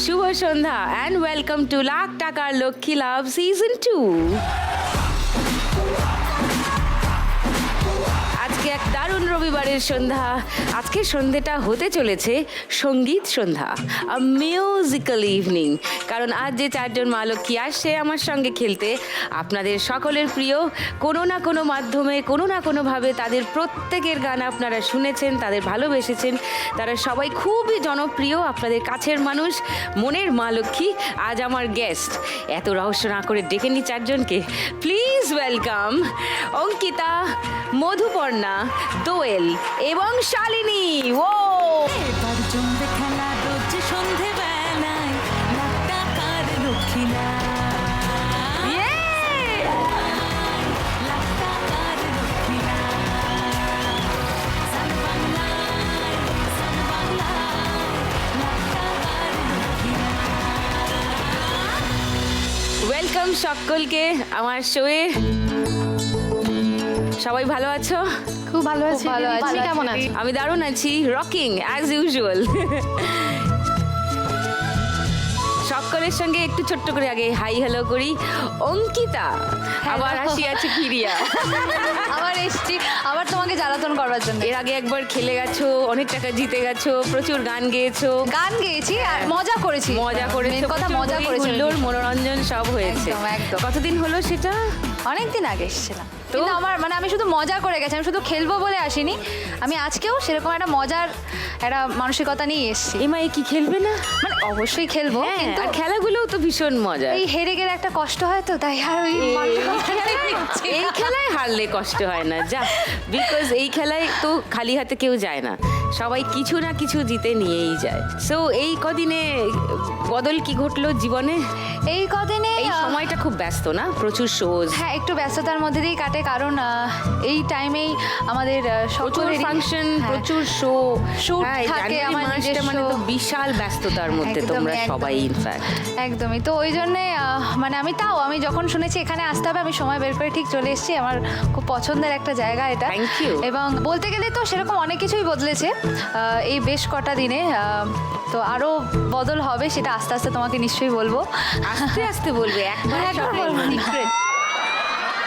শুভ সন্ধ্যা and welcome to lakh টাকার লক্ষ্মী লাভ season 2। আজকে এক দারুণ রবিবারের সন্ধ্যা। আজকে সন্ধ্যেটা হতে চলেছে সঙ্গীত সন্ধ্যা, আ মিউজিক্যাল ইভিনিং। কারণ আজ যে চারজন মা লক্ষ্মী আসছে আমার সঙ্গে খেলতে, আপনাদের সকলের প্রিয়, কোনো না কোনো মাধ্যমে কোনো না কোনোভাবে তাদের প্রত্যেকের গান আপনারা শুনেছেন, তাদের ভালোবেসেছেন। তারা সবাই খুবই জনপ্রিয়, আপনাদের কাছের মানুষ, মনের মা লক্ষ্মী। আজ আমার গেস্ট। এত রহস্য না করে ডেকে নি চারজনকে। প্লিজ ওয়েলকাম অঙ্কিতা, মধুপর্ণা, দোয়েল এবং শালিনী। ও এবার জমবে খেলা রোজ সন্ধেবেলায় লাখ টাকার লক্ষ্মী লাভ। লাখ টাকার লক্ষ্মী লাভ। সান বাংলায়, সান বাংলায়, লাখ টাকার লক্ষ্মী লাভ। ওয়েলকাম সকলকে আমার শোয়ে। সবাই ভালো আছো? খুব ভালো আছি। তুমি কেমন আছো? আমি দারুণ আছি, রকিং অ্যাজ ইউজুয়াল। সকলের সঙ্গে একটু ছোট্ট করে আগে হাই হ্যালো করি। অঙ্কিতা, আবার হাসি আছে ফিরিয়া। আবার এসছি আবার তোমাকে জ্বালাতন করবার জন্য। এর আগে একবার খেলে গেছো, অনেক টাকা জিতে গেছো, প্রচুর গান গেয়েছো, গান গেয়েছি আর মজা করেছি। মজা করেছো, Main কথা মজা করেছি। হুল্লোড়, মনোরঞ্জন সব হয়েছে। একদম, একদম। কতদিন হলো সেটা? অনেকদিন আগে এসেছিলাম, কিন্তু আমার আমি শুধু মজা করে গেছি, আমি শুধু খেলবো বলে আসিনি। আমি আজকেও সেরকম একটা মজার একটা মানসিকতা নিয়ে এসেছি। এমাই কি খেলবে না? মানে অবশ্যই খেলবো, হ্যাঁ, কিন্তু আর খেলাগুলোও তো ভীষণ মজা। এই হেরে গেলে একটা কষ্ট হয়, তো তাই আর ওই মানসিকতাটাই নিচ্ছি না। এই খেলায় হারলে কষ্ট হয় না, যা, বিকজ এই খেলায় তো খালি হাতে কেউ যায় না, সবাই কিছু না কিছু জিতে নিয়েই যায়। সো এই কদিনে বদল কি ঘটলো জীবনে? এই কদিনে এই সময়টা খুব ব্যস্ত না, প্রচুর শোজ, হ্যাঁ একটু ব্যস্ততার মধ্যে দিয়েই কাটে, কারণ এই টাইমেই আমাদের প্রচুর সকলেরই- ফাংশন, হ্যাঁ, প্রচুর শো Shoot থাকে, আমার নিজস্ব- মানে তো বিশাল ব্যস্ততার মধ্যে একদমই, তোমরা একদমই। সবাই ইনফ্যাক্ট। একদমই। তো ওই জন্যে মানে আমি যখন শুনেছি এখানে আসতে হবে, আমি সময় বের করে ঠিক চলে এসেছি। আমার খুব পছন্দের একটা জায়গা এটা। Thank you. এবং বলতে গেলে তো সেরকম অনেক কিছুই বদলেছে এই বেশ কটা দিনে। তো আরও বদল হবে, সেটা আস্তে আস্তে তোমাকে নিশ্চয়ই বলবো। আস্তে আস্তে বলবে, একবার একবার বলবো, secret।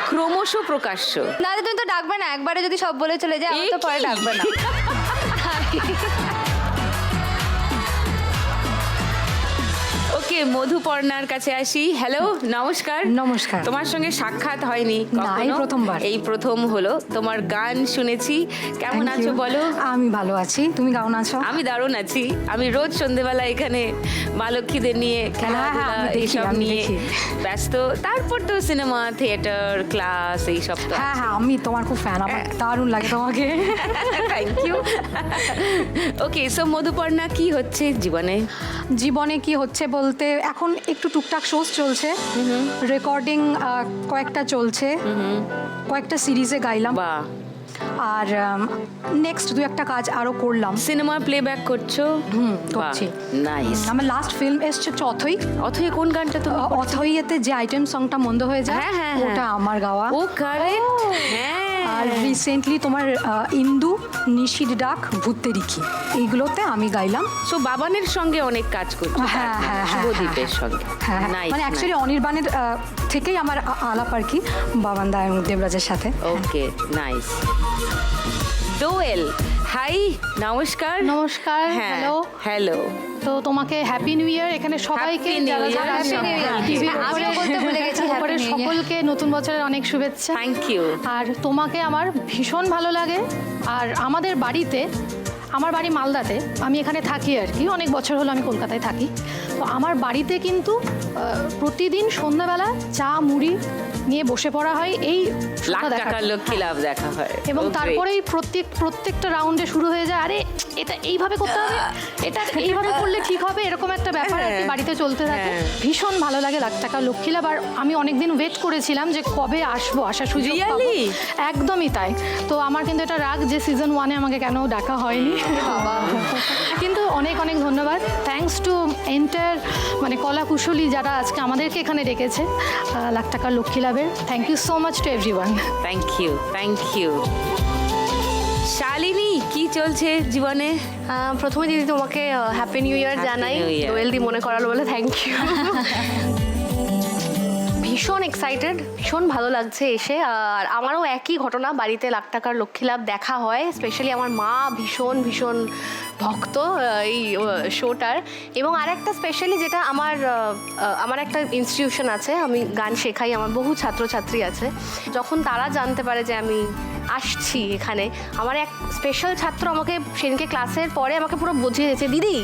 ক্রমশ প্রকাশ্য। না তুমি তো ডাকবে না, একবারে যদি সব বলে চলে যায় আমি তো পরে ডাকবে না। ওকে, মধুপর্ণার কাছে আসি। হ্যালো, নমস্কার। নমস্কার। তোমার সঙ্গে সাক্ষাৎ হয়নি না, এই কখনো। প্রথমবার। এই প্রথম হলো। তোমার গান শুনেছি, কেমন Thank আছো you. বলো? আমি ভালো আছি, তুমি কেমন আছো? আমি দারুণ আছি। আমি রোজ সন্ধেবেলা এখানে মা লক্ষ্মীদের নিয়ে খেলাধুলা আমি দেখি, এইসব আমি নিয়ে দেখি। ব্যস্ত। তারপর তো সিনেমা, থিয়েটার, ক্লাস এইসব তো। হ্যাঁ হ্যাঁ, আমি তোমার খুব ফ্যান, আমার দারুণ লাগে তোমাকে। Thank you. Okay, so Madhuparna, কি হচ্ছে জীবনে? জীবনে কি হচ্ছে বলতে, এখন একটু টুকটাক শোজ চলছে, রেকর্ডিং কয়েকটা চলছে, কয়েকটা সিরিজে গাইলাম, বা আর নেক্সট দু একটা কাজ আরও করলাম। সিনেমা প্লেব্যাক করছো? করছি। নাইস। আমার লাস্ট ফিল্ম এসছে অথই। অথই কোন গানটা তুমি? অথইয়েতে যে আইটেম সংটা মন্দ হয়ে যায়, হ্যাঁ, হ্যাঁ, হ্যাঁ। ওটা আমার গাওয়া। ও কারেক্ট, হ্যাঁ। আর রিসেন্টলি তোমার ইন্দু, নিশির ডাক, ভূতেরিকি, এইগুলোতে আমি গাইলাম। সো বাবানের সঙ্গে অনেক কাজ করছো। হ্যাঁ, হ্যাঁ, হ্যাঁ, শুভদীপের সঙ্গে। হ্যাঁ, নাইস। মানে অ্যাকচুয়ালি অনির্বাণের থেকেই আমার আলাপ আর কি, বাবান দা এবং দেবরাজের সাথে। ওকে, নাইস। দোয়েল, হাই, নমস্কার। নমস্কার, হ্যাঁ, হ্যালো। হ্যালো। তো তোমাকে হ্যাপি নিউ ইয়ার এখানে সবাইকে, Happy New যারা Year, যারা Happy আছেন, New Year. টিভির হ্যাঁ, আমিও উপরে- বলতে ভুলে গেছি, Happy উপরে New Year. সকলকে নতুন বছরের অনেক শুভেচ্ছা। Thank you. আর তোমাকে আমার ভীষণ ভালো লাগে। আর আমাদের বাড়িতে, আমার বাড়ি মালদাতে, আমি এখানে থাকি আর কি, অনেক বছর হলো আমি কলকাতায় থাকি। তো আমার বাড়িতে কিন্তু প্রতিদিন সন্ধ্যাবেলা চা মুড়ি নিয়ে বসে পড়া হয়, এই লাখ শোটা দেখার টাকার জন্য। লক্ষ্মী লাভ দেখা হয়। এবং Oh, great. তারপরেই প্রত্যেকটা রাউন্ডে শুরু হয়ে যায়, আরে এটা এইভাবে করতে হবে, এটা এইভাবে করলে ঠিক হবে, এরকম একটা ব্যাপার আর কি বাড়িতে চলতে থাকে। হ্যাঁ। ভীষণ ভালো লাগে লাখ টাকা লক্ষ্মী লাভ। আর আমি অনেকদিন ওয়েট করেছিলাম যে কবে আসবো, আসার সুযোগ পাবো। Really? একদমই তাই। তো আমার কিন্তু এটা রাগ যে সিজন 1-এ আমাকে কেন ডাকা হয়নি। কিন্তু অনেক অনেক ধন্যবাদ, থ্যাঙ্কস টু এন্টার মানে কলা কুশলী যারা আজকে আমাদেরকে এখানে ডেকেছে লাখ টাকার লক্ষ্মী লাভের। Thank you so much to everyone. Thank you, thank you. Shalini, কি চলছে জীবনে? প্রথমে দিদি তোমাকে হ্যাপি নিউ ইয়ার Happy জানাই। New Year. দোয়েল দি মনে করালো বলে থ্যাংক ইউ। ভীষণ এক্সাইটেড, ভীষণ ভালো লাগছে এসে। আর আমারও একই ঘটনা, বাড়িতে লাখ টাকার লক্ষ্মী লাভ দেখা হয়। স্পেশালি আমার মা ভীষণ ভীষণ ভক্ত এই শোটার। এবং আরেকটা স্পেশালি যেটা আমার একটা ইনস্টিটিউশন আছে, আমি গান শেখাই, আমার বহু ছাত্রছাত্রী আছে। যখন তারা জানতে পারে যে আমি আসছি এখানে, আমার এক স্পেশাল ছাত্র আমাকে সেদিনকে ক্লাসের পরে আমাকে পুরো বুঝিয়ে দিয়েছে, দিদি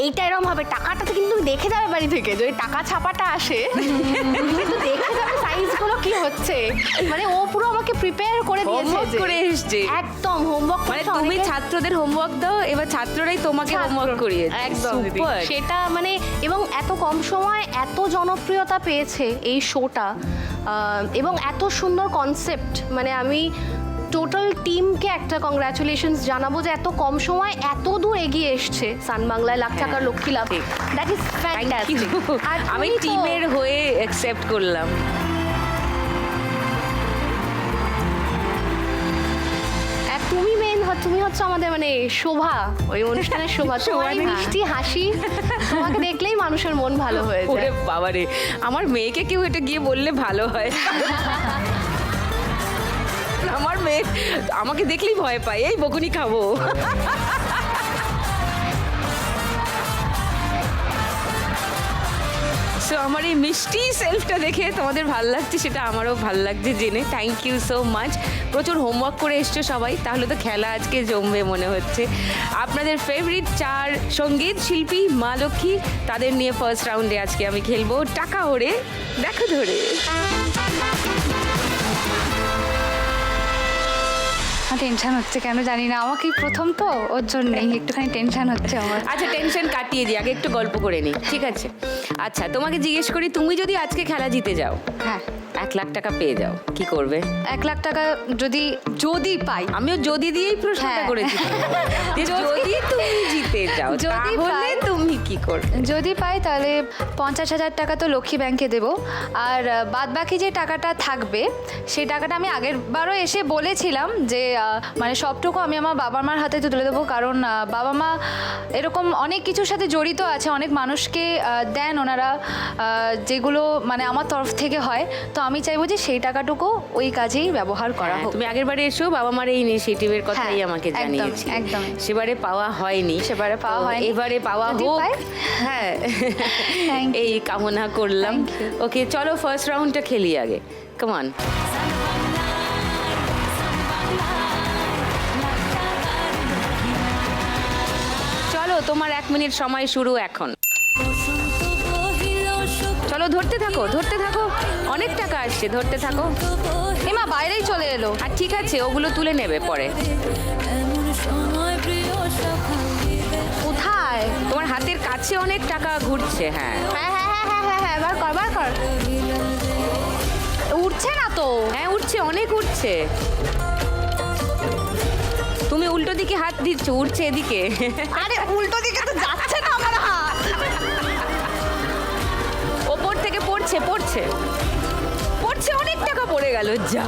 এইটা এরকম হবে, টাকাটা তো কিন্তু তুমি দেখে যাবে বাড়ি থেকে, যদি টাকা ছাপাটা আসে কিন্তু দেখে যাবে সাইজগুলো কি হচ্ছে। মানে ও পুরো আমাকে প্রিপেয়ার করে দিয়েছে Homework যে করে এসছে। একদম হোমওয়ার্ক মানে তুমি ছাত্রদের হোমওয়ার্ক দাও, এবার ছাত্ররাই তোমাকে হোমওয়ার্ক করিয়েছে। একদম দিদি। Super. সেটা মানে, এবং এত কম সময় এত জনপ্রিয়তা পেয়েছে এই শোটা, এবং এত সুন্দর কনসেপ্ট। মানে আমি টোটাল টিমকে একটা কংগ্রাচুলেশনস জানাবো যে এত কম সময় এত দূর এগিয়ে এসছে সান বাংলায় লাখ টাকার লক্ষ্মী লাভ। ঠিক। That is Thank you. Fantastic. আর আমি টিমের হয়ে অ্যাকসেপ্ট করলাম। তুমি তুমি হচ্ছে আমাদের মানে শোভা, ওই অনুষ্ঠানের শোভা। তোমার এই মিষ্টি হাসি তোমাকে দেখলেই মানুষের মন ভালো হয়ে ওরে যায়। বাবারে, আমার মেয়েকে কেউ এটা গিয়ে বললে ভালো হয়। আমার মেয়ে আমাকে দেখলেই ভয় পায়, এই বকুনি খাবো। সো আমার এই মিষ্টি সেলফটা দেখে তোমাদের ভালো লাগছে, সেটা আমারও ভালো লাগছে জেনে। Thank you so much. প্রচুর হোমওয়ার্ক করে এসছো সবাই, তাহলে তো খেলা আজকে জমবে মনে হচ্ছে। আপনাদের ফেভারিট 4 সঙ্গীত শিল্পী মা লক্ষ্মী, তাদের নিয়ে ফার্স্ট রাউন্ডে আজকে আমি খেলবো টাকা ওড়ে দেখো ধরে। টেনশন হচ্ছে কেন জানি না, আমাকেই প্রথম তো ওর জন্যই একটুখানি টেনশন হচ্ছে আমার। আচ্ছা, টেনশন কাটিয়ে দিই, আগে একটু গল্প করে নিই, ঠিক আছে? আচ্ছা, তোমাকে জিজ্ঞেস করি, তুমি যদি আজকে খেলা জিতে যাও, হ্যাঁ, 1 লাখ টাকা পেয়ে যাও, কি করবে? 1 লাখ টাকা যদি পাই, আমিও যদি দিয়েই প্রশ্নটা হ্যাঁ। করেছি যে যদি তুমি জিতে যাও যদি তাহলে পাই- তুমি কি করবে? যদি পাই তাহলে 50,000 টাকা তো লক্ষ্মী ব্যাংকে দেবো, আর বাদ বাকি যে টাকাটা থাকবে সেই টাকাটা আমি আগের বারও এসে বলেছিলাম যে মানে সবটুকু আমি আমার বাবা মার হাতে তুলে দেবো, কারণ বাবা মা এরকম অনেক কিছুর সাথে জড়িত আছে, অনেক মানুষকে দেন ওনারা, যেগুলো মানে আমার তরফ থেকে হয়। তো আমি চাইবো যে সেই টাকাটুকু ওই কাজেই ব্যবহার করা হোক। তুমি আগের বারে এসো বাবা মার এই ইনিশিয়েটিভের কথাই হ্যাঁ, আমাকে একদম, জানিয়েছি। একদম। সেবারে পাওয়া হয়নি, সেবারে পাওয়া তো হয়নি। এবারে পাওয়া যদি হোক, পাই। হ্যাঁ Thank you. এই কামনা করলাম। Thank you. ওকে, চলো ফার্স্ট রাউন্ডটা খেলি আগে, কমান। চলো, তোমার 1 মিনিট সময় শুরু এখন। বসন্ত বহিল শুভ চলো, ধরতে থাকো ধরতে থাকো, অনেক টাকা আসছে, ধরতে থাকো। বহিল এমা বাইরেই চলে এলো। আর ঠিক আছে, ওগুলো তুলে নেবে পরে। এমন সময় প্রিয় সখা দিবে কোথায়? তোমার হাতের কাছে অনেক টাকা ঘুরছে। হ্যাঁ হ্যাঁ হ্যাঁ হ্যাঁ হ্যাঁ হ্যাঁ হ্যাঁ, বার কর বার কর। উঠছে না তো। হ্যাঁ, উঠছে, অনেক উঠছে। তুমি উল্টো দিকে হাত দিচ্ছ, উঠছে এদিকে। আরে উল্টো দিকে তো যাচ্ছে না আমার হাত। ওপর থেকে পড়ছে পড়ছে পড়ছে, অনেক টাকা পড়ে গেল। যা,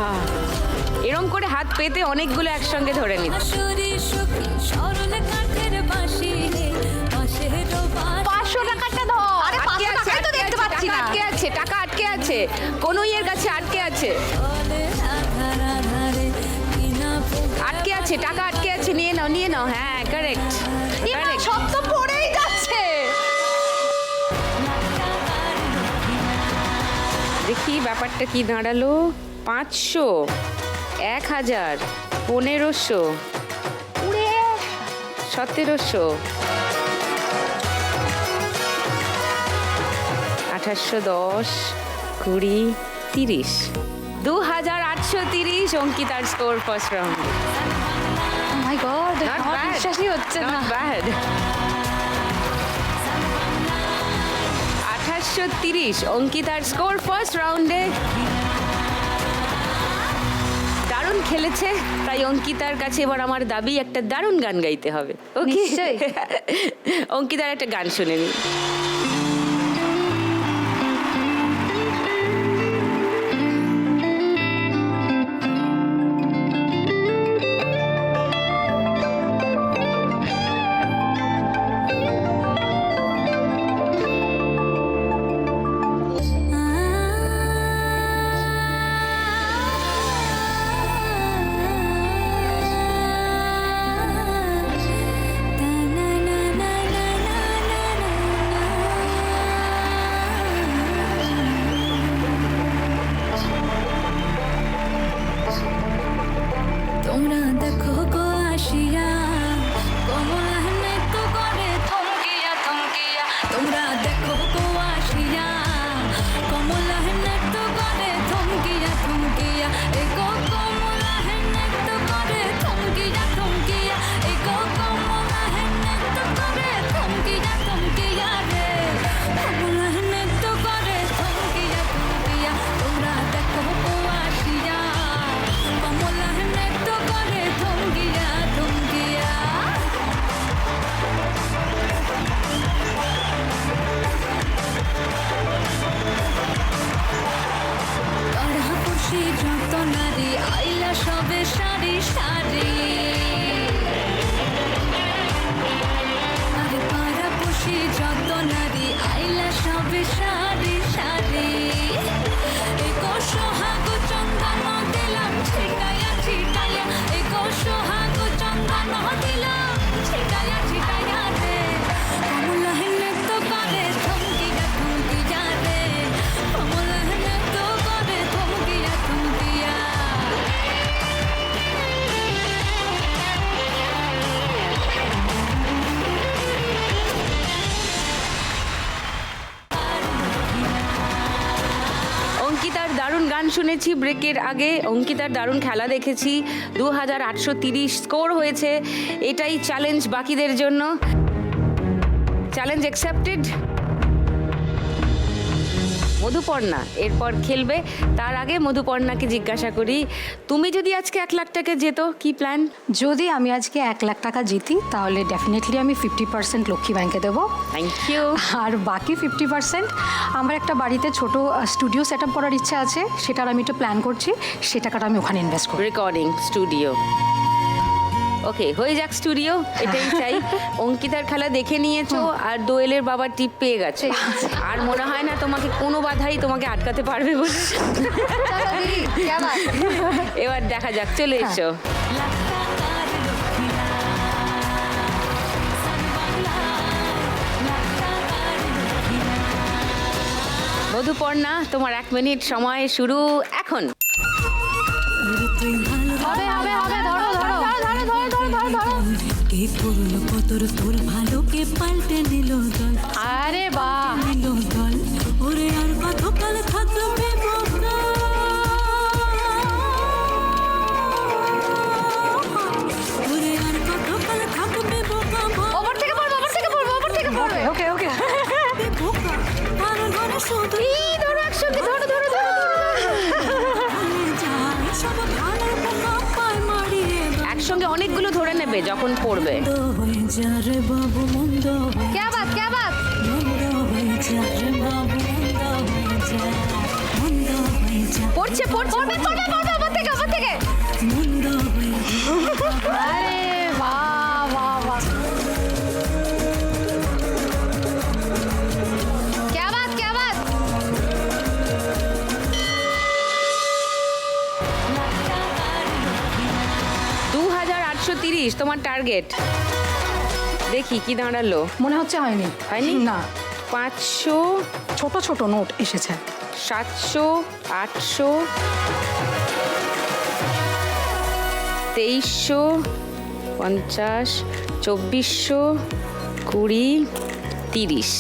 এরম করে হাত পেতে অনেকগুলো একসঙ্গে ধরে নিচ্ছে। আসরি সুখী সরল কাঠের বাঁশি পাশের বাঁশি 500 টাকাটা ধর। আরে 500 টাকাই তো দেখতে পাচ্ছি না। আটকে আছে, টাকা আটকে আছে, কোন ইয়ের কাছে আটকে আছে, বলে আধার আধারে কিনা আটকে আছে, টাকা আটকে আছে, নিয়ে নাও নিয়ে নাও। হ্যাঁ, কারেক্ট এমা সব তো পড়েই যাচ্ছে। দেখি ব্যাপারটা কি দাঁড়ালো। 500, 1000, 1500, 1700, 1810, 20, 30, 2830 অঙ্কিতার স্কোর ফার্স্ট রাউন্ড। ও মাই গড, আমার বিশ্বাসই হচ্ছে না। Not bad. 2830 অঙ্কিতার স্কোর ফার্স্ট রাউন্ডে। দারুণ খেলেছে, তাই অঙ্কিতার কাছে এবার আমার দাবি একটা দারুণ গান গাইতে হবে। ওকে, নিশ্চয়ই। অঙ্কিতার একটা গান শুনে নি। শুনেছি ব্রেকের আগে, অঙ্কিতার দারুণ খেলা দেখেছি, 2830 স্কোর হয়েছে। এটাই চ্যালেঞ্জ বাকিদের জন্য। Challenge accepted. মধুপর্ণা এরপর খেলবে। তার আগে মধুপর্ণাকে জিজ্ঞাসা করি, তুমি যদি আজকে 1 লাখ টাকা যেত, কি প্ল্যান? যদি আমি আজকে 1 লাখ টাকা জিতি তাহলে ডেফিনেটলি আমি 50% লক্ষ্মী ব্যাংকে দেবো, থ্যাংক ইউ। আর বাকি 50% আমার একটা বাড়িতে ছোট স্টুডিও সেট আপ করার ইচ্ছা আছে, সেটার আমি একটু প্ল্যান করছি, সে টাকাটা আমি ওখানে ইনভেস্ট করব। Recording studio. ওকে, হয়ে যাক স্টুডিও, এটাই চাই। অঙ্কিতার খেলা দেখে নিয়েছো আর দোয়েলের বাবার টিপ পেয়ে গেছে। আর মনে হয় না তোমাকে কোনো বাধাই তোমাকে আটকাতে পারবে বলে। চলো দিদি, क्या बात? এবার দেখা যাক, চলে এসো। মধুপর্ণা, তোমার 1 মিনিট সময় শুরু এখন। হবে হবে হবে, ধরো ধরো ধরো ধরো ধরো ধরো ধরো। কে করলো কতর তোর ভালোকে পাল্টে নিল দল, আরে বাহ, নিল দল। ওরে আর কতকাল থাকবে বোকা, ওরে আর কতকাল থাকবে বোকা, ওপর থেকে পড়বো, ওপর থেকে পড়বো, ওপর থেকে পড়বে। ওকে ওকে ভাববে বোকা। আর ঘরে শুধু ধরো একসঙ্গে, ধরো ধরো ধরো যায় সব ভালো বোকা পায় মারিয়ে একসঙ্গে অনেকগুলো ধরে নেবে যখন পড়বে। মন্দ হয়ে যা রে বাবু, মন্দ হয়ে क्या बात, क्या बात? মন্দ হয়ে যা রে বাবু, মন্দ হয়ে যা, মন্দ হয়ে যা, পড়ছে পড়ছে, পড়বে পড়বে পড়বে, ওপর থেকে ওপর থেকে। মন্দ হয়ে যা। আরে বাহ বাহ বাহ। क्या बात, क्या बात? 2830 তোমার টার্গেট। দেখি কি দাঁড়ালো। মনে হচ্ছে হয়নি। হয়নি? না, 500, ছোট ছোট নোট এসেছে। 700, 800, 2300, 50, 2400, 20, 30।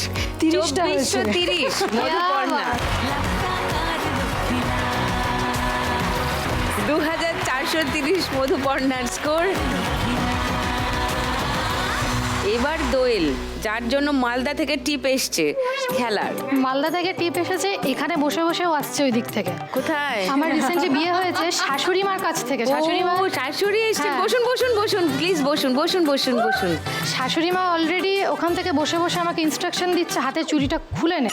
30টা হয়েছে। 2430 মধুপর্ণা। 2430 মধুপর্ণার স্কোর। এবার দোয়েল, যার জন্য মালদা থেকে টিপ এসছে খেলার। মালদা থেকে টিপ এসেছে, এখানে বসে বসেও আসছে ওই দিক থেকে। কোথায়? আমার রিসেন্টলি বিয়ে হয়েছে শাশুড়ি মার কাছ থেকে। শাশুড়ি মা, ও, শাশুড়ি এসছে। হ্যাঁ। বসুন বসুন বসুন, প্লিজ বসুন বসুন বসুন বসুন। শাশুড়ি মা অলরেডি ওখান থেকে বসে বসে আমাকে ইনস্ট্রাকশন দিচ্ছে, হাতে চুড়িটা খুলে নে।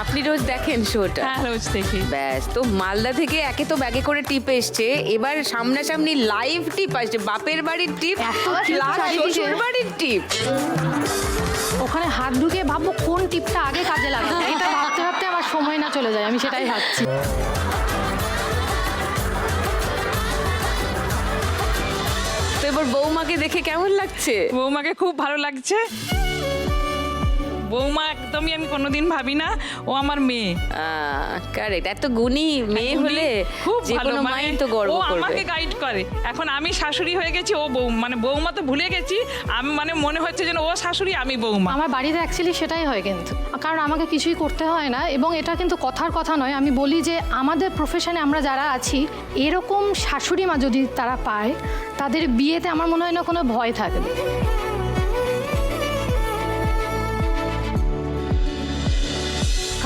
আপনি রোজ দেখেন শোটা? হ্যাঁ রোজ দেখি। ব্যাস, তো মালদা থেকে একে তো ব্যাগে করে টিপ এসছে, এবার সামনাসামনি লাইভ টিপ আসছে। বাপের বাড়ির টিপ, এত টিপ প্লাস চারিদিকে। শ্বশুর বাড়ির টিপ। ওখানে হাত ঢুকিয়ে ভাববো কোন টিপটা আগে কাজে লাগে, এটা ভাবতে ভাবতে আমার সময় না চলে যায়, আমি সেটাই ভাবছি। তো এবার বৌমাকে দেখে কেমন লাগছে? বৌমাকে খুব ভালো লাগছে। বৌমা একদমই আমি কোনোদিন ভাবি না ও আমার মেয়ে। কারেক্ট, এত গুণী মেয়ে হলে খুব যে ভালো, কোনো মানে মাই তো গর্ব ও করবে। আমাকে গাইড করে। এখন আমি শাশুড়ি হয়ে গেছি, ও বউ, মানে বৌমা তো ভুলে গেছি আমি, মানে মনে হচ্ছে যেন ও শাশুড়ি আমি বৌমা। আমার বাড়িতে অ্যাকচুয়ালি সেটাই হয় কিন্তু, কারণ আমাকে কিছুই করতে হয় না। এবং এটা কিন্তু কথার কথা নয়, আমি বলি যে আমাদের প্রফেশনে আমরা যারা আছি, এরকম শাশুড়ি মা যদি তারা পায়, তাদের বিয়েতে আমার মনে হয় না কোনো ভয় থাকবে।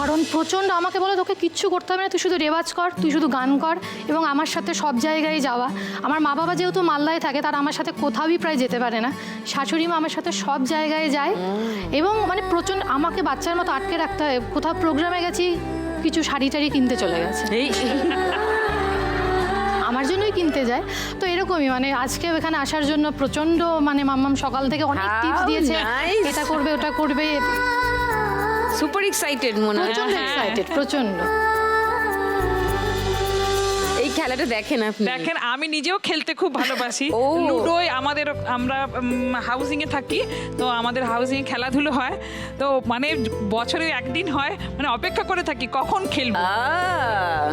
কারণ প্রচণ্ড আমাকে বলে তোকে কিচ্ছু করতে হবে না, তুই শুধু রেওয়াজ কর, তুই শুধু গান কর এবং আমার সাথে সব জায়গায় যাওয়া। আমার মা বাবা যেহেতু মালদায় থাকে, তারা আমার সাথে কোথাওই প্রায় যেতে পারে না। শাশুড়ি মা আমার সাথে সব জায়গায় যায় এবং মানে প্রচণ্ড আমাকে বাচ্চার মতো আটকে রাখতে হয়। কোথাও প্রোগ্রামে গেছি, কিছু শাড়ি টাড়ি কিনতে চলে গেছে, আমার জন্যই কিনতে যায়। তো এরকমই মানে আজকেও এখানে আসার জন্য প্রচণ্ড মানে মাম্মাম সকাল থেকে অনেক How টিপস দিয়েছে, nice! এটা করবে ওটা করবে, সুপার এক্সাইটেড মনে হয়। প্রচণ্ড এক্সাইটেড, প্রচণ্ড। এই খেলাটা দেখেন আপনি? দেখেন, আমি নিজেও খেলতে খুব ভালোবাসি। ও। লুডোয় আমাদের, আমরা হাউজিং এ থাকি, তো আমাদের হাউজিং এ খেলাধুলো হয়। তো মানে বছরে একদিন হয়, মানে অপেক্ষা করে থাকি কখন খেলবো। আহ,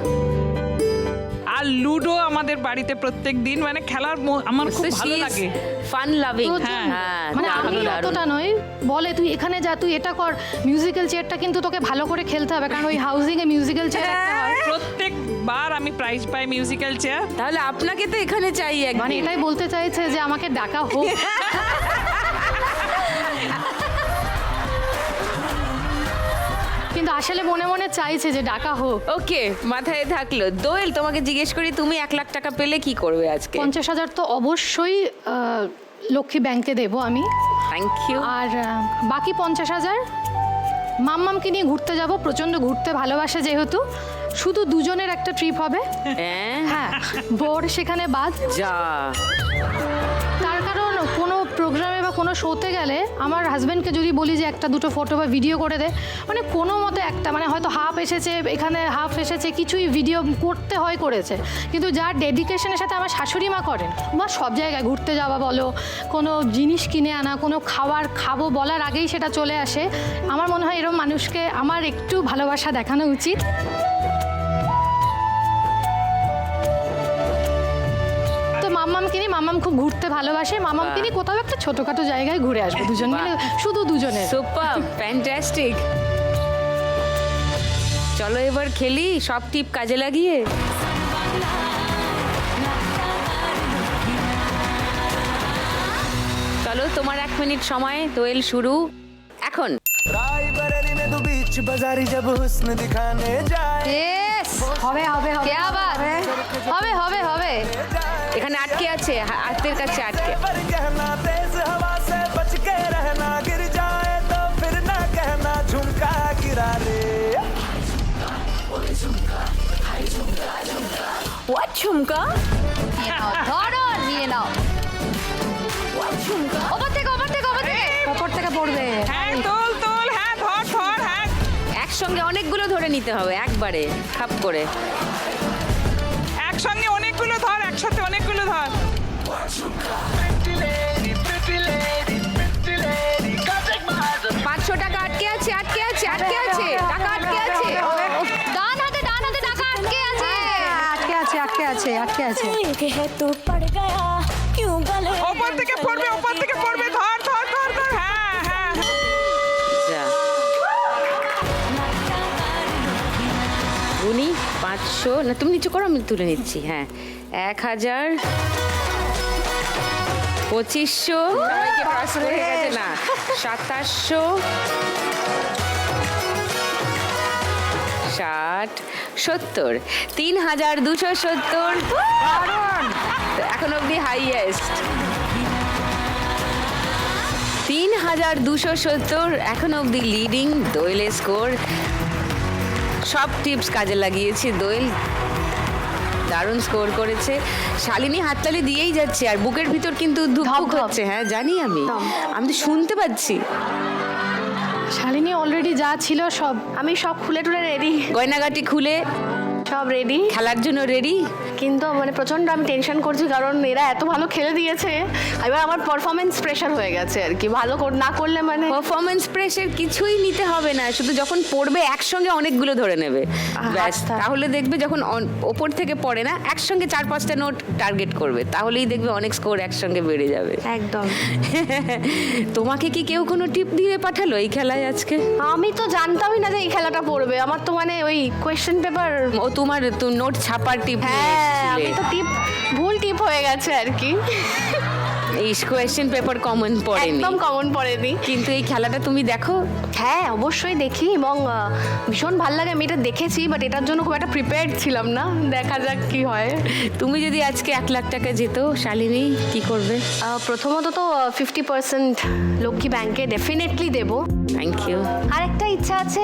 আর লুডো আমাদের আমাদের বাড়িতে প্রত্যেক দিন, মানে খেলার আমার খুব ভালো লাগে। Fun loving. প্রচুর। হ্যাঁ, মানে দারুণ, আমি দারুণ। অতটা নই, বলে তুই এখানে যা, তুই এটা কর। মিউজিক্যাল চেয়ারটা কিন্তু তোকে ভালো করে খেলতে হবে, কারণ ওই হাউজিং এ মিউজিক্যাল চেয়ার একটা হয়। প্রত্যেকবার আমি প্রাইজ পাই মিউজিক্যাল চেয়ার। তাহলে আপনাকে তো এখানে চাই মানে একদিন। এটাই বলতে চাইছে যে আমাকে ডাকা হোক। কিন্তু আসলে মনে মনে চাইছে যে ডাকা হোক। ওকে, মাথায় থাকলো। দোয়েল, তোমাকে জিজ্ঞেস করি, তুমি 1 লাখ টাকা পেলে কি করবে আজকে? 50,000 তো অবশ্যই লক্ষ্মী ব্যাংকে দেবো আমি। Thank you. আর বাকি 50,000 মাম্মামকে নিয়ে ঘুরতে যাব। প্রচণ্ড ঘুরতে ভালোবাসে যেহেতু, শুধু দুজনের একটা ট্রিপ হবে। হ্যাঁ, হ্যাঁ, বর সেখানে বাদ। যা। তার কারণ কোনো প্রোগ্রামে বা কোনো শোতে গেলে আমার হাজব্যান্ডকে যদি বলি যে একটা দুটো ফটো বা ভিডিও করে দে, মানে কোনো মতে একটা, মানে হয়তো হাফ এসেছে এখানে, হাফ এসেছে, কিছুই ভিডিও করতে হয় করেছে। কিন্তু যার ডেডিকেশনের সাথে আমার শাশুড়ি মা করেন, বা সব জায়গায় ঘুরতে যাওয়া বলো, কোনো জিনিস কিনে আনা, কোনো খাবার খাবো বলার আগেই সেটা চলে আসে। আমার মনে হয় এরকম মানুষকে আমার একটু ভালোবাসা দেখানো উচিত। তো মাম্মামকে নিয়ে, মাম্মাম খুব ঘুরতে ভালোবাসে, মাম্মামকে নিয়ে কোথাও একটা ছোটখাটো জায়গায় ঘুরে আসবো দুজন মিলে, শুধু দুজনে। Super, fantastic. চলো এবার খেলি সব টিপ কাজে লাগিয়ে। চলো, তোমার 1 মিনিট সময়। দোয়েল শুরু এখন। रायबरेली में तू बीच बाजारी जब हुस्न दिखाने जाए ইয়েস, হবে হবে হবে কে আবার হবে হবে হবে। এখানে আটকে আছে, হাতের কাছে আটকে। पर कहना तेज हवा से बच के रहना गिर जाए तो फिर ना कहना झुमका गिरा रे হোয়াট ঝুমকা? নিয়ে নাও, ধরো, নিয়ে নাও। ওপর থেকে, ওপর থেকে, ওপর থেকে। ওপর থেকে পড়বে। হ্যাঁ, তোল তোল, হ্যাঁ ধর ধর, হ্যাঁ। একসঙ্গে অনেকগুলো ধরে নিতে হবে একবারে, খাপ করে। একসঙ্গে অনেকগুলো ধর, একসাথে অনেকগুলো ধর। pretty lady 500 টাকা আটকে আছে, আটকে আছে, আটকে আছে, টাকা আটকে আছে। ডান হাতে টাকা আটকে আছে। আটকে আছে আটকে আছে আটকে আছে। एक है तो पड़ गया क्यों गले ওপর থেকে পড়বে, ওপর থেকে পড়বে, ধর ধর ধর ধর, হ্যাঁ হ্যাঁ হ্যাঁ। যা। উনি 500 না, তুমি নিচু করো, আমি তুলে নিচ্ছি। হ্যাঁ, 1000, 2500, সবাইকে পাস করে গেছে না, 2700, 60, 70, 3270। এখন অবধি হাইয়েস্ট 3270, এখন অবধি লিডিং। দোয়েলের স্কোর। সব টিপস কাজে লাগিয়েছি দোয়েল, দারুণ স্কোর করেছে। শালিনী হাততালি দিয়েই যাচ্ছে, আর বুকের ভিতর কিন্তু ধুকপুক হচ্ছে। হ্যাঁ জানি, আমি তো শুনতে পাচ্ছি। শালিনী অলরেডি যা ছিল সব, আমি সব খুলে টুলে রেডি, গয়নাগাটি খুলে সব রেডি। খেলার জন্য রেডি। কিন্তু মানে প্রচণ্ড আমি টেনশন করছি, কারণ এরা এত ভালো খেলে দিয়েছে, এবার আমার পারফরমেন্স প্রেশার হয়ে গেছে আর কি। ভালো না করলে মানে পারফরমেন্স প্রেশার কিছুই নিতে হবে না, শুধু যখন পড়বে একসঙ্গে অনেকগুলো ধরে নেবে ব্যাস। আচ্ছা। তাহলে দেখবে যখন ওপর থেকে পড়ে না, একসঙ্গে 4-5টা নোট টার্গেট করবে, তাহলেই দেখবে অনেক স্কোর একসঙ্গে বেড়ে যাবে। একদম। তোমাকে কি কেউ কোনো টিপ দিয়ে পাঠালো এই খেলায় আজকে? আমি তো জানতামই না যে এই খেলাটা পড়বে। আমার তো মানে ওই কোয়েশ্চেন পেপার, ও তোমার তো নোট ছাপার টিপ। হ্যাঁ আমি তো টিপ ভুল টিপ হয়ে গেছে আর কি। এই কোয়েশ্চেন পেপার কমন পড়েনি, একদম কমন পড়েনি। কিন্তু এই খেলাটা তুমি দেখো? হ্যাঁ অবশ্যই দেখি, এবং ভীষণ ভালো লাগে। আমি এটা দেখেছি, বাট এটার জন্য খুব একটা প্রিপেয়ার্ড ছিলাম না। দেখা যাক কি হয়। তুমি যদি আজকে 1 লাখ টাকা যেত, শালিনী কি করবে? প্রথমত তো 50% লক্ষ্মী ব্যাংকে ডেফিনেটলি দেবো। Thank you. আর একটা ইচ্ছা আছে,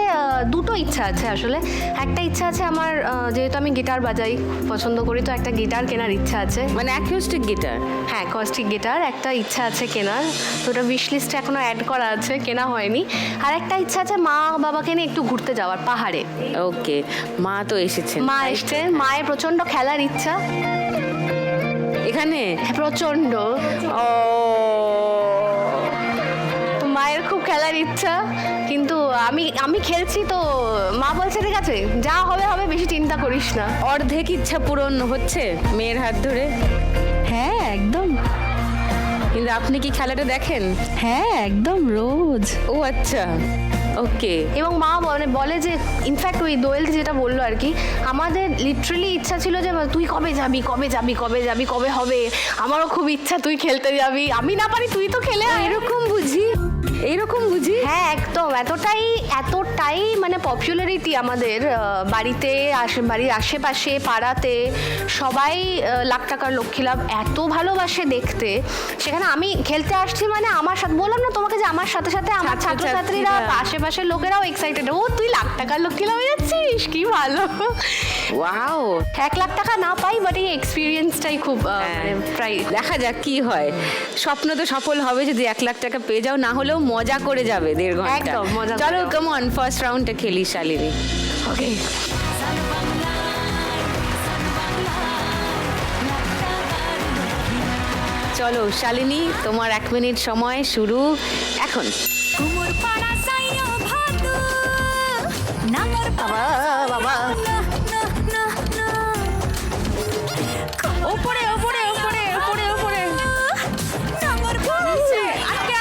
দুটো ইচ্ছা আছে আসলে। একটা ইচ্ছা আছে আমার, যেহেতু আমি গিটার বাজাই, পছন্দ করি, তো একটা গিটার কেনার ইচ্ছা আছে। মানে অ্যাকুস্টিক গিটার? হ্যাঁ, অ্যাকোস্টিক গিটার একটা ইচ্ছা আছে কেনার, তো ওটা উইশ লিস্টে এখনো অ্যাড করা আছে, কেনা হয়নি। আর একটা ইচ্ছা আছে মা বাবাকে নিয়ে একটু ঘুরতে যাওয়ার পাহাড়ে। ওকে, মা তো এসেছেন। মা এসছেন, মায়ের প্রচন্ড খেলার ইচ্ছা এখানে প্রচন্ড। ও তো মায়ের খুব খেলার ইচ্ছা, কিন্তু আমি খেলছি তো মা বলছে ঠিক আছে যা হবে হবে, বেশি চিন্তা করিস না। অর্ধেক ইচ্ছা পূরণ হচ্ছে মেয়ের হাত ধরে। হ্যাঁ একদম, কিন্তু আপনি কি খেলাটা দেখেন? হ্যাঁ একদম রোজ। ও আচ্ছা, ওকে। এবং মা বলে যে ইনফ্যাক্ট ওই দোয়েল যেটা বললো আর কি, আমাদের লিটারালি ইচ্ছা ছিল যে তুই কবে যাবি কবে যাবি কবে যাবি কবে হবে, আমারও খুব ইচ্ছা তুই খেলতে যাবি, আমি না পারি তুই তো খেলে আয়। এইরকম বুঝি। হ্যাঁ একদম, এতটাই মানে পপুলারিটি আমাদের বাড়িতে, বাড়ির আশেপাশে পাড়াতে সবাই লাখ টাকার লক্ষ্মী লাভ এত ভালোবাসে দেখতে। সেখানে আমি খেলতে আসছি মানে আমার সাথে বললাম না তোমাকে যে আমার সাথে সাথে আমার ছাত্রছাত্রীরা আশেপাশের লোকেরাও এক্সাইটেড, ও তুই লাখ টাকার লক্ষ্মী লাভ যাচ্ছিস, কি ভালো। ওয়াও, 1 লাখ টাকা না পাই বাট এই এক্সপিরিয়েন্সটাই খুব মানে প্রায়। দেখা যাক কি হয়। স্বপ্ন তো সফল হবে যদি 1 লাখ টাকা পেয়ে যাও, না হলেও মজা করে যাবে 1.5 ঘন্টা। একদম, মজা করে চলো যাবো। কাম অন, ফার্স্ট রাউন্ডটা খেলি শালিনী। ওকে, চলো শালিনী, তোমার 1 মিনিট সময় শুরু এখন। কুমোর পাড়া সাইও ভাদু নাঙ্গর বাবা বাবা ওপরে ওপরে ওপরে ওপরে ওপরে নাঙ্গর পাড়া আটকে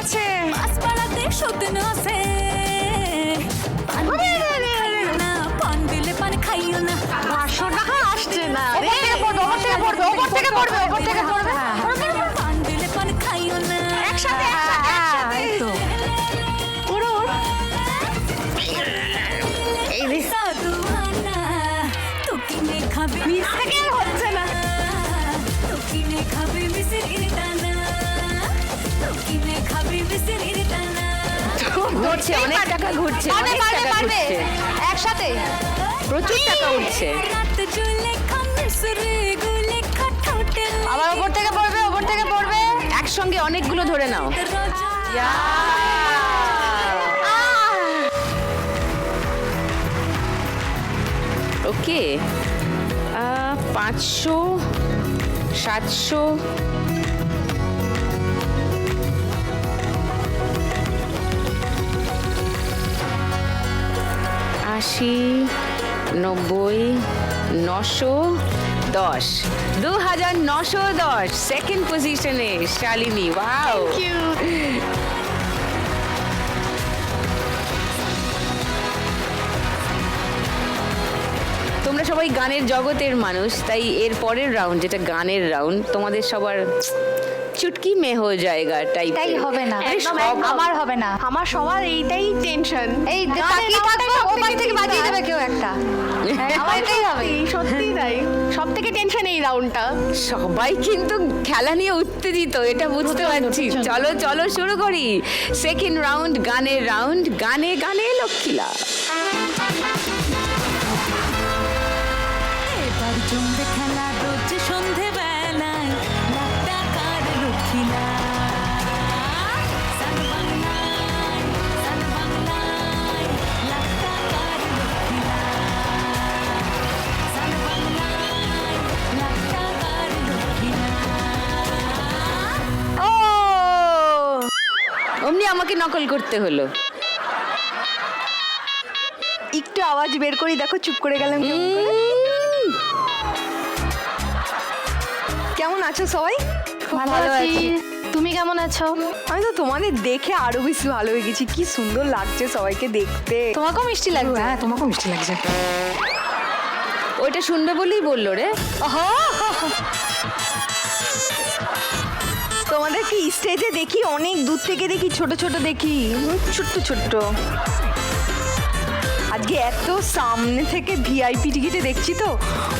আছে পাসপাড়াতে সতন আছে পান দিলে পান খাইও না 500 টাকা আসছে না রে। ওপর থেকে পড়বে। পান দিলে পান খাইও না একসাথে এই রে, সাধুয়ানা তো কিনে খাবে নিচ থেকে আর হচ্ছে না। তো কিনে খাবে মিশির দানা তো কিনে খাবে মিশির দানা ঘুরছে, অনেক টাকা ঘুরছে, পারবে অনেক পারবে টাকা পারবে ঘুরছে, একসাথে। প্রচুর টাকা উঠছে। রাত জুলে খামে সুরে গুলে খাঠোটে আবার ওপর থেকে পড়বে। একসঙ্গে অনেকগুলো ধরে নাও। ওকে, 500, 700, 80, 90, 910, 2910, সেকেন্ড পজিশনে শালিনী। ওয়াও, তোমরা সবাই গানের জগতের মানুষ, তাই এর পরের রাউন্ড যেটা গানের রাউন্ড তোমাদের সবার চুটকি মে হো জায়গা টাইপ। তাই হবে না, একদম, আমার হবে না। আমার সবার এইটাই টেনশন, এই তাকিয়ে থাকবো, ওপাশ থেকে বাজিয়ে দেবে কেউ একটা। আমার এটাই হবে। সত্যি তাই, সব থেকে টেনশন এই রাউন্ডটা। সবাই কিন্তু খেলা নিয়ে উত্তেজিত, এটা বুঝতে পারছি। চলো চলো শুরু করি সেকেন্ড রাউন্ড, গানের রাউন্ড। গানে গানে লক্ষ্মীলা। এবার জমবে খেলা রোজ সন্ধে বেলায় লাখ টাকার লক্ষ্মীলা লাখ টাকার লক্ষ্মীলা লাখ টাকার লক্ষ্মীলা ও, অমনি আমাকে নকল করতে হলো। একটু আওয়াজ বের করি, দেখো চুপ করে গেলাম কেমন করে। কেমন আছো সবাই? ভালো আছি। তুমি কেমন আছো? আমি তো তোমাদের দেখে আরো বেশি ভালো হয়ে গেছি, কি সুন্দর লাগছে সবাইকে দেখতে। তোমাকেও মিষ্টি লাগবে। হ্যাঁ তোমাকেও মিষ্টি লাগছে। ওইটা শুনবে বলেই বললো রে। তোমাদেরকে স্টেজে দেখি, অনেক দূর থেকে দেখি, ছোট ছোট দেখি, ছোট্ট ছোট্ট। আজকে এত সামনে থেকে ভিআইপি টিকিটে দেখছি তো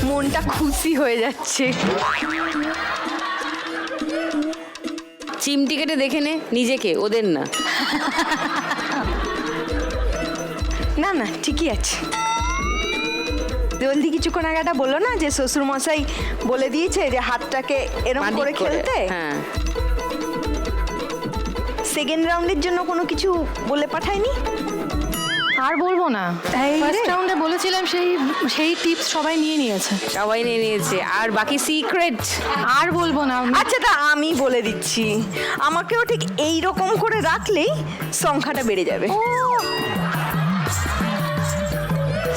মনটা খুশি হয়ে যাচ্ছে। চিমটি কেটে দেখে নে নিজেকে, ওদের না। না না ঠিকই আছে। জলদি কিছুক্ষণ আগে একটা বললো না যে শ্বশুর মশাই বলে দিয়েছে যে হাতটাকে এরকম বাঁদিক করে খেলতে। হ্যাঁ, সেকেন্ড রাউন্ডের জন্য কোনো কিছু বলে পাঠায়নি? আর বলবো না, এই রে। ফার্স্ট রাউন্ডে বলেছিলাম সেই টিপস সবাই নিয়ে নিয়েছে। সবাই নিয়ে নিয়েছে, আর বাকি সিক্রেট আর বলবো না। আচ্ছা, তা আমি বলে দিচ্ছি, আমাকেও ঠিক এই রকম করে রাখলেই সংখ্যাটা বেড়ে যাবে।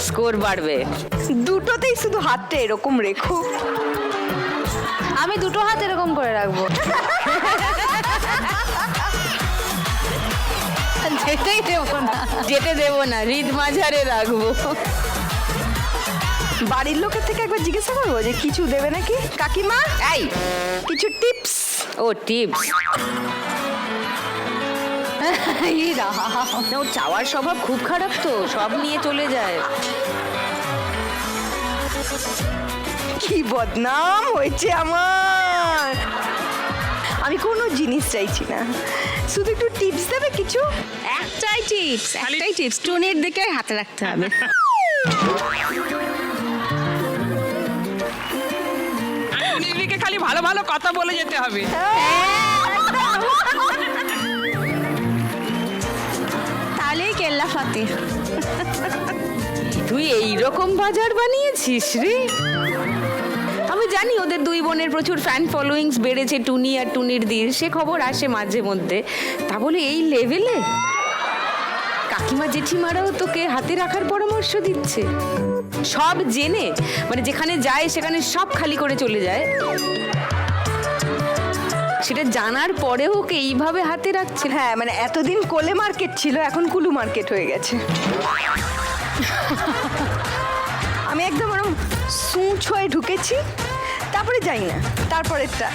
স্কোর বাড়বে। দুটোতেই শুধু হাতটা এরকম রেখো। আমি দুটো হাত এরকম করে রাখবো। যেতেই দেবো না। যেতে দেবো না, হৃদ মাঝারে রাখবো। বাড়ির লোকের থেকে একবার জিজ্ঞাসা করবো যে কিছু দেবে নাকি। কাকিমা, এই কিছু টিপস। ও টিপস, ওর চাওয়ার স্বভাব খুব খারাপ তো, সব নিয়ে চলে যায়। কি বদনাম হয়েছে আমার। আমি কোনো জিনিস চাইছি না, শুধু একটু টিপস দেবে কিছু। একটাই টিপস, টুনির দিকে হাতে রাখতে হবে। নিজেকে খালি ভালো ভালো কথা বলে যেতে হবে। তাহলেই কেল্লা ফাতে। তুই এইরকম বাজার বানিয়েছিস রে? আমি জানি ওদের দুই বোনের প্রচুর ফ্যান ফলোয়িংস বেড়েছে, টুনি আর টুনির দির, সে খবর আসে মাঝে মধ্যে। তা বলে এই লেভেলে? কাকিমা জেঠিমারাও তোকে হাতে রাখার পরামর্শ দিচ্ছে, সব জেনে, মানে যেখানে যায় সেখানে সব খালি করে চলে যায়, সেটা জানার পরেও ওকে এইভাবে হাতে রাখছে। হ্যাঁ, মানে এতদিন কোলে মার্কেট ছিল, এখন কুলু মার্কেট হয়ে গেছে। আমি একদম ওরকম সুঁচ হয়ে ঢুকেছি, তারপরে যাই না, তারপরেরটা।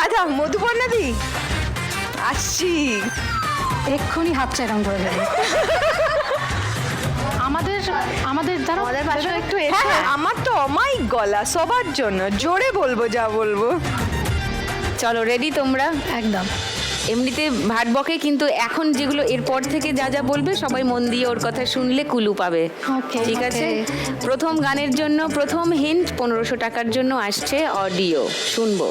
আচ্ছা মধুপর্ণাদি, আসছি। এক্ষুনি হাতটা এরকম করে দেবে। আমাদের দ্বারা আমাদের পাশে একটু হ্যাঁ, হ্যাঁ, আমার তো অমায়িক গলা, সবার জন্য জোরে বলবো যা বলবো। চলো রেডি তোমরা? একদম। এমনিতে ভাট বকে, কিন্তু এখন যেগুলো এরপর থেকে যা যা বলবে সবাই মন দিয়ে ওর কথা শুনলে কুলু পাবে। Okay, ঠিক আছে? প্রথম গানের জন্য প্রথম হিন্ট 1500 টাকার জন্য আসছে অডিও, শুনবো।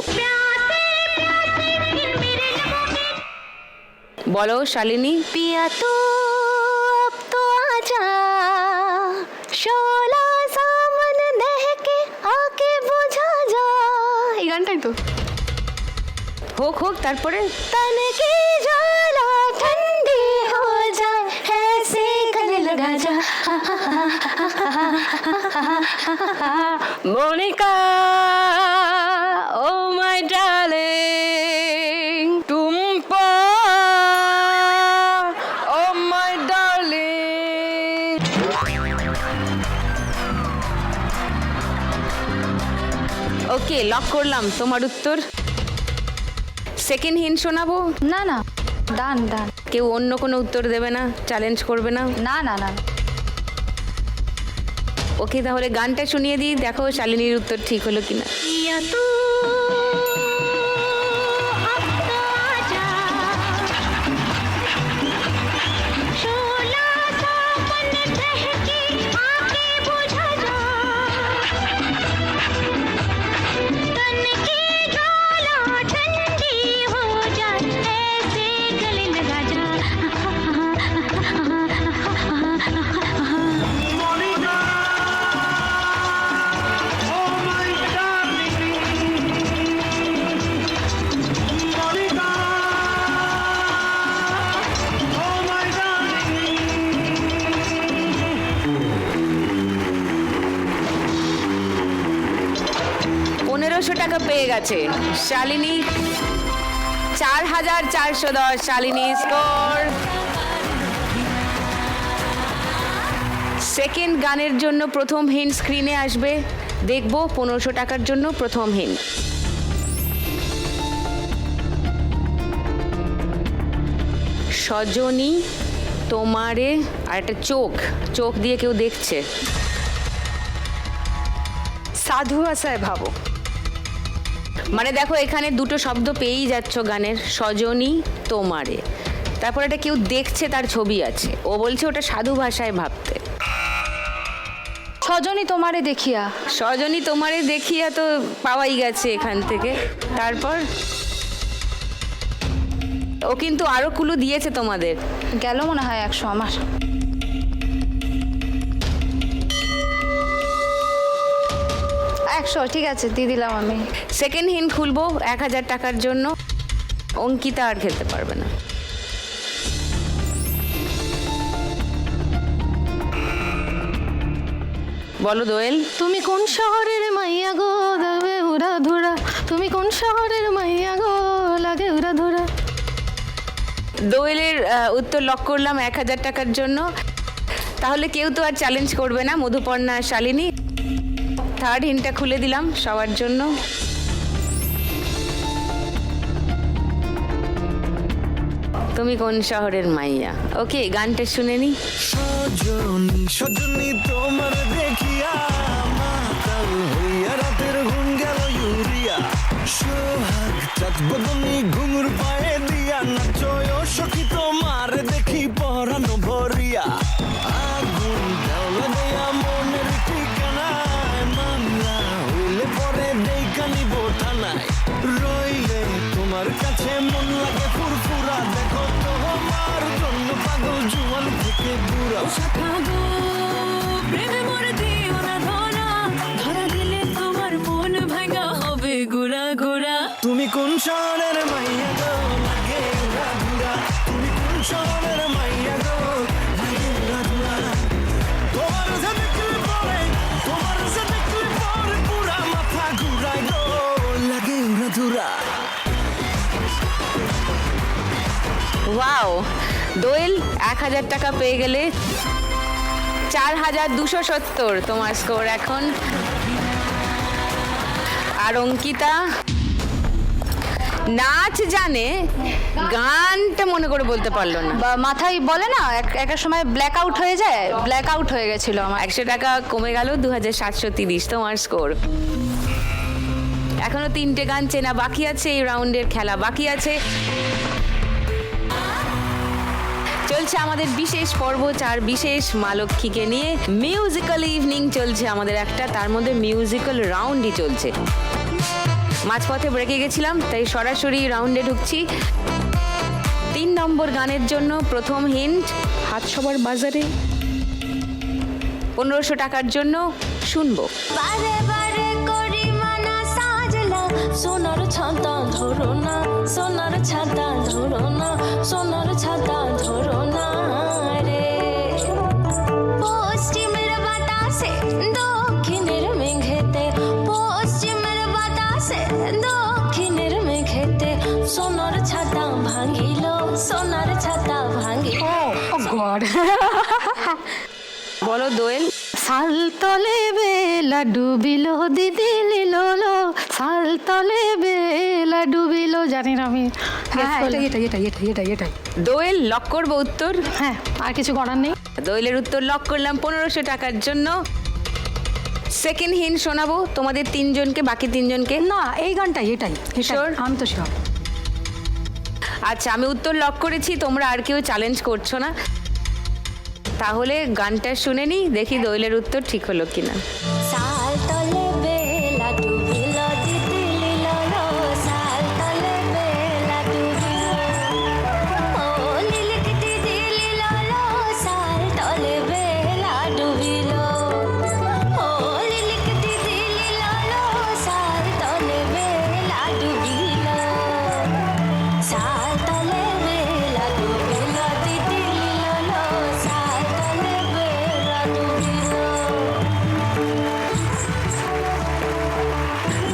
বলো শালিনী। पिया तो अब तो आजा, शोला सामन दहके आके बुझा जा। এই গানটাই তো। হোক হোক, তারপরে तन की ज्वाला ठंडी हो जाए, ऐसे गले लगा जा। मोनिका ओ माय डार्लिंग, तुम ও মাই ডার্লিং। ওকে, লক করলাম তোমার উত্তর। সেকেন্ড হিন্ট শোনাবো? না না, ডান ডান। কেউ অন্য কোনো উত্তর দেবে না, চ্যালেঞ্জ করবে না? না না না। ওকে, তাহলে গানটা শুনিয়ে দিই, দেখো শালিনীর উত্তর ঠিক হলো কিনা। पिया तू अब तो आजा, शोला सामन दहके आके बुझा जा। तन की ज्वाला ठंडी हो जाए, ऐसे गले लगा जा। টাকা পেয়ে গেছে শালিনী। 4410 শালিনী স্কোর। সেকেন্ড গানের জন্য প্রথম হিন্ট স্ক্রিনে আসবে, দেখবো 1500 টাকার জন্য প্রথম হিন্ট। সজনী তোমারে, আর একটা চোখ, চোখ দিয়ে কেউ দেখছে। সাধু ভাষায় ভাবো। মানে দেখো এখানে দুটো শব্দ পেয়েই যাচ্ছ গানের, সজনী তোমারে, তারপর এটা কেউ দেখছে, তার ছবি আছে, ও বলছে ওটা সাধু ভাষায় ভাবতে। সজনী তোমারে দেখিয়া। সজনী তোমারে দেখিয়া তো পাওয়াই গেছে এখান থেকে। তারপর ও কিন্তু আরো কুলু দিয়েছে তোমাদের। গেল মনে হয় 100 আমার। ঠিক আছে, দিয়ে দিলাম আমি। সেকেন্ড হিন্ট খুলবো 1000 টাকার জন্য। অঙ্কিতা আর খেলতে পারবে না। বলো দোয়েল। তুমি কোন শহরের মাইয়া গো দেবে উড়া ধুরা, তুমি কোন শহরের মাইয়া গো লাগে উড়া ধুরা। দোয়েলের উত্তর লক করলাম 1000 টাকার জন্য। তাহলে কেউ তো আর চ্যালেঞ্জ করবে না, মধুপর্ণা আর শালিনী। থার্ড হিন্টটা খুলে দিলাম সবার জন্য। তুমি কোন শহরের মাইয়া। ওকে, গানটা শুনে নি। সজনী সজনী তোমার দেখিয়া মাতাল হইয়া রাতের ঘুম গেল ইউরিয়া। সোহাগ চাঁদ বদনী ঘুঙুর পায়ে দিয়া নাচয় সখী তোমার দেখি পরানো ভরিয়া। আগুন দেওয়া দেয়া মনের ঠিকানায় মামলা হইলে পরে দেইকা নিব থানায়। রইলে তোমার কাছে মন লাগে ফুরফুরা, দেখো তোমার জন্য পাগল জুয়ান থেকে বুড়া। শাখা গো প্রেমে মরে দিও না ধরা, ধরা দিলে তোমার মন ভাঙা হবে গুড়া গুড়া। তুমি কোন শহরের মাইয়া গো লাগে উড়া ধুরা, তুমি কোন শহরের মাইয়া গো লাগে উড়া ধুরা। তোমার যে দেখলে পরে, তোমার যে দেখলে পরে পুরা মাথা ঘুরায় গো লাগে উড়া ধুরা। ওয়াও, দোয়েল 1000 টাকা পেয়ে গেলে। 4270 তোমার স্কোর এখন। আর অঙ্কিতা নাচ জানে, গানটা মনে করে বলতে পারলো না। বা মাথায় বলে না একটা সময় ব্ল্যাক আউট হয়ে যায়, ব্ল্যাক আউট হয়ে গেছিল আমার। 100 টাকা কমে গেল, 2730 তোমার স্কোর। এখনো 3টে গান চেনা বাকি আছে, এই রাউন্ডের খেলা বাকি আছে। চলছে আমাদের বিশেষ পর্ব, 4 বিশেষ মা লক্ষ্মীকে নিয়ে মিউজিক্যাল ইভিনিং চলছে আমাদের একটা, তার মধ্যে মিউজিক্যাল রাউন্ডই চলছে। মাঝপথে ব্রেকে গেছিলাম, তাই সরাসরি রাউন্ডে ঢুকছি। 3 নম্বর গানের জন্য প্রথম হিন্ট, হাত সবার বাজারে। 1500 টাকার জন্য শুনবো। বারে বারে করি মানা সাজলা, সোনার ছাতা ধরো না, সোনার ছাতা ধরো না, সোনার ছাতা ধরো না রে। পশ্চিমের বাতাসে দক্ষিণের মেঘেতে, পশ্চিমের বাতাসে দক্ষিণের মেঘেতে, সোনার ছাতা ভাঙিল, সোনার ছাতা ভাঙিল। ও গড। বলো দোয়েল। সাল তলে বেলা ডুবিলো দিদি লিলো, সাল তলে বেলা ডুবিলো। জানি না আমি। হ্যাঁ, এটাই। দোয়েল লক করবো উত্তর। হ্যাঁ, আর কিছু করার নেই। দোয়েলের উত্তর লক করলাম 1500 টাকার জন্য। সেকেন্ড হিন্ট শোনাবো তোমাদের 3 জনকে, বাকি 3 জনকে। না, এই গানটাই, এটাই। Sure? আমি তো শিওর। আচ্ছা, আমি উত্তর লক করেছি, তোমরা আর কেউ চ্যালেঞ্জ করছো না। তাহলে গানটা শুনে নি, দেখি দোয়েলের উত্তর ঠিক হলো কিনা। সাল তলে বেলা ডুবিল দিদি লিলো, সাল তলে বেলা ডুবিল, ও লিলিক দিদি লিলো, সাল তলে বেলা ডুবিল, ও লিলিক দিদি লিলো, সাল তলে বেলা ডুবিল, সাল তলে বেলা ডুবিল দিদি লিলো, সাল তলে বেলা ডুবিল।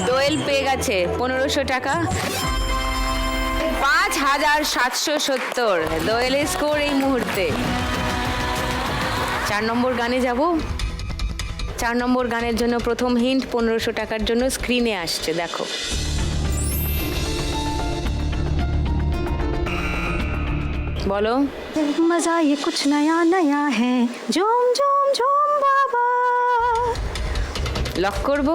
দোয়েল পেয়ে গেছে 1500 টাকা। 5770 দোয়েলের স্কোর এই মুহূর্তে। 4 নম্বর গানে যাব। 4 নম্বর গানের জন্য প্রথম হিন্ট 1500 টাকার জন্য স্ক্রিনে আসছে, দেখো। বলো। मजा ये कुछ नया नया है, झूम झूम झूम बाबा। লক করব।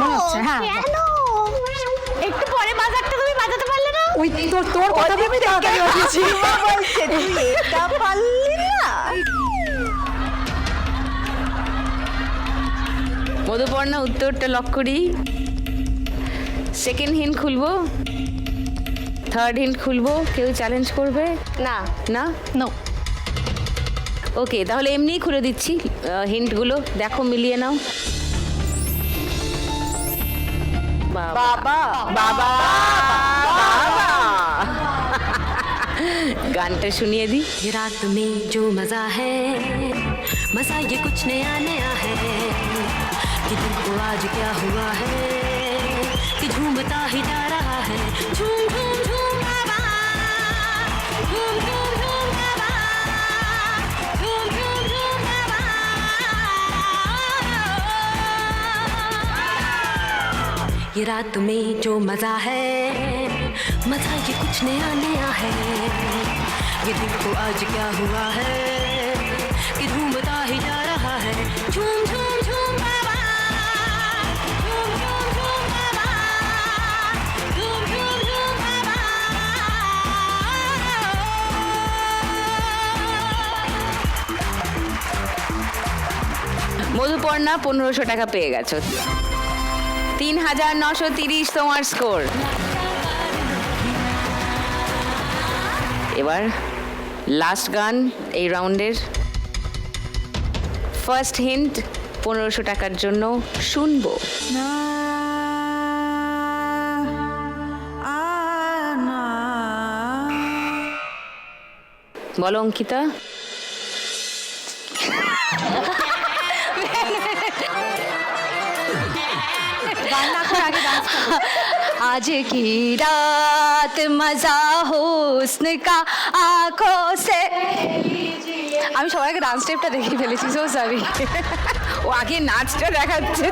মনে হচ্ছে, হ্যাঁ। একটু পরে বাজারটা তুমি বাজাতে পারলে না? ওই তোর কথা ভেবে তাড়াতাড়ি বাজিয়েছি। বলছে তুই এটা পারলি না। মধুপর্ণা উত্তরটা লক করি। সেকেন্ড হিন্ট খুলবো। থার্ড হিন্ট খুলবো, কেউ চ্যালেঞ্জ করবে না না? নো। ওকে, তাহলে এমনিই খুলে দিচ্ছি হিন্টগুলো, দেখো মিলিয়ে নাও। বাবা বাবা বাবা, গানটা শুনিয়ে দিই। ये रात में जो मजा है, मजा ये कुछ नया नया है। कि दिल को आज क्या हुआ है कि झूमता ही जा रहा है। झूम झूम झूम बाबा, झूम झूम झूम बाबा, झूम झूम झूम बाबा। ये रात में जो मजा है, मजा ये कुछ नया नया है। ये दिल को आज क्या हुआ है कि झूमता ही जा रहा है। झूम झूम झूम बाबा, झूम झूम झूम बाबा, झूम झूम झूम बाबा। মধুপর্ণা 1500 টাকা পেয়ে গেছো। 3930 তোমার স্কোর। এবার লাস্ট গান এই রাউন্ডের। ফার্স্ট হিন্ট 1500 টাকার জন্য শুনবো। বলো অঙ্কিতা। आज की रात मजा हुस्न का आंखों से। আমি সবার আগে ডান্স স্টেপটা দেখে ফেলেছি, সো সরি। ও আগে নাচটা দেখাচ্ছে।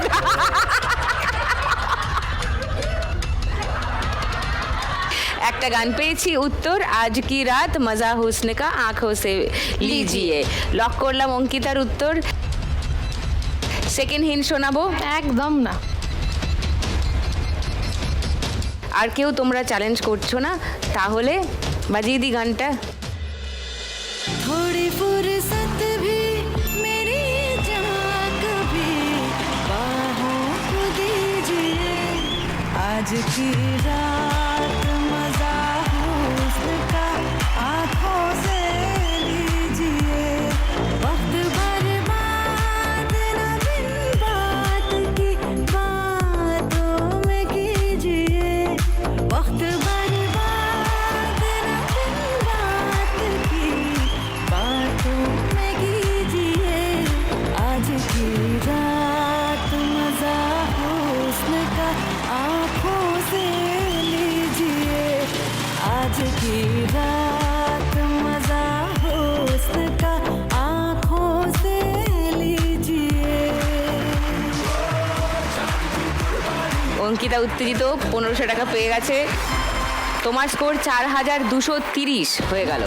একটা গান পেয়েছি উত্তর, আজ কি রাত মজা হুসন কা আঁখো সে লিজিয়ে। লক করলাম অঙ্কিতার উত্তর। সেকেন্ড হিন্ট শোনাবো। একদম না। আর কেউ তোমরা চ্যালেঞ্জ করছো না, তাহলে বাজিয়ে দি গানটা। थोड़ी फुर्सत भी मेरी जहाँ कभी बाहों को दीजिए। आज की रात मजा हुस्न का आँखों से लीजिए। वक्त बर्बाद न बिन बात की बातों में कीजिए। वक्त बर्बाद न बिन बात की बातों में कीजिए। आज की रात मजा हुस्न का आँखों से लीजिए। आज की रात मजा हुस्न का आँखों से लीजिए। অঙ্কিতা উত্তেজিত, 1500 টাকা পেয়ে গেছে। তোমার স্কোর 4230 হয়ে গেল।